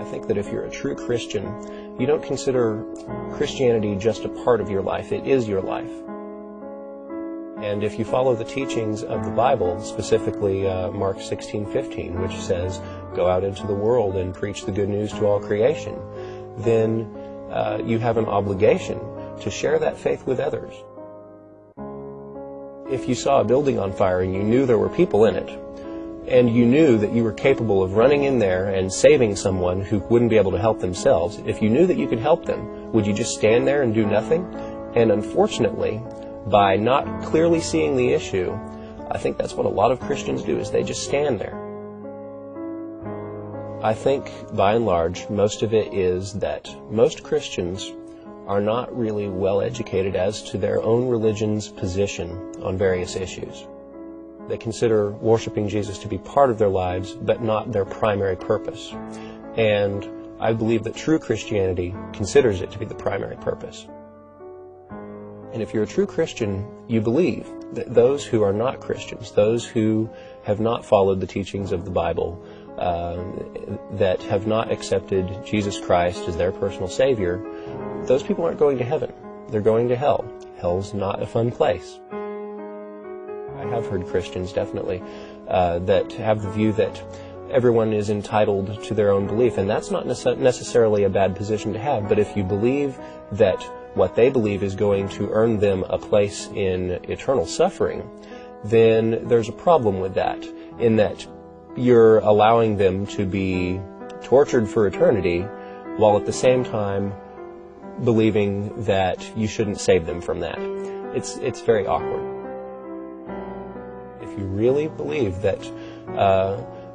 think that if you're a true Christian, you don't consider Christianity just a part of your life. It is your life. And if you follow the teachings of the Bible, specifically Mark 16:15, which says, "Go out into the world and preach the good news to all creation," then you have an obligation to share that faith with others. If you saw a building on fire and you knew there were people in it, and you knew that you were capable of running in there and saving someone who wouldn't be able to help themselves, if you knew that you could help them, would you just stand there and do nothing? And unfortunately, by not clearly seeing the issue, I think that's what a lot of Christians do, is they just stand there. I think, by and large, most of it is that most Christians are not really well educated as to their own religion's position on various issues. They consider worshiping Jesus to be part of their lives, but not their primary purpose. And I believe that true Christianity considers it to be the primary purpose. And if you're a true Christian, you believe that those who are not Christians, those who have not followed the teachings of the Bible, that have not accepted Jesus Christ as their personal Savior, those people aren't going to heaven. They're going to hell. Hell's not a fun place. I have heard Christians, definitely, that have the view that everyone is entitled to their own belief, and that's not necessarily a bad position to have, but if you believe that what they believe is going to earn them a place in eternal suffering, then there's a problem with that, in that you're allowing them to be tortured for eternity, while at the same time believing that you shouldn't save them from that. It's very awkward. If you really believe that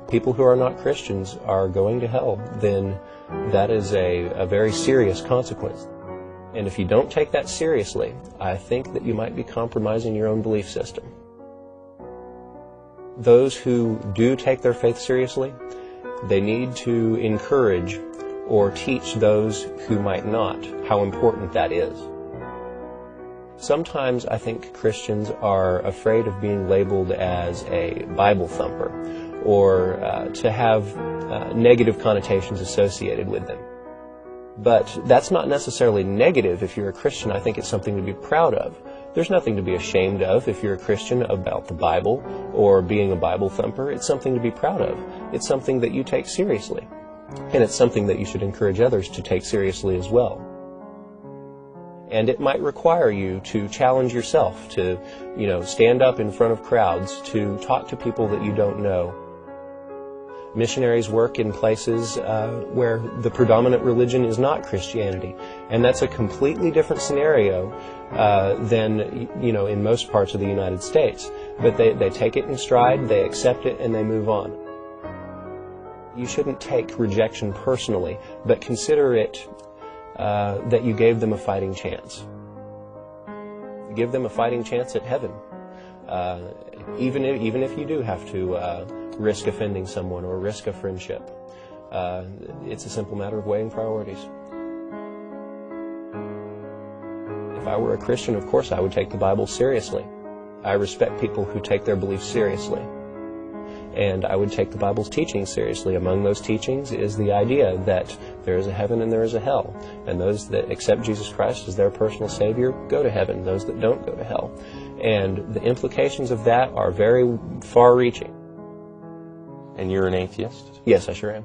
people who are not Christians are going to hell, then that is a very serious consequence. And if you don't take that seriously, I think that you might be compromising your own belief system. Those who do take their faith seriously, they need to encourage or teach those who might not how important that is. Sometimes I think Christians are afraid of being labeled as a Bible thumper, or to have negative connotations associated with them. But that's not necessarily negative if you're a Christian. I think it's something to be proud of. There's nothing to be ashamed of if you're a Christian about the Bible or being a Bible thumper. It's something to be proud of. It's something that you take seriously. And it's something that you should encourage others to take seriously as well. And it might require you to challenge yourself, to, stand up in front of crowds, to talk to people that you don't know. Missionaries work in places where the predominant religion is not Christianity, and that's a completely different scenario than in most parts of the United States. But they take it in stride, they accept it, and they move on. You shouldn't take rejection personally, but consider it that you gave them a fighting chance. Give them a fighting chance at heaven, even if you do have to risk offending someone or risk a friendship. It's a simple matter of weighing priorities. If I were a Christian, of course I would take the Bible seriously. I respect people who take their beliefs seriously. And I would take the Bible's teachings seriously. Among those teachings is the idea that there is a heaven and there is a hell. And those that accept Jesus Christ as their personal Savior go to heaven. Those that don't go to hell. And the implications of that are very far-reaching. And you're an atheist? Yes, I sure am.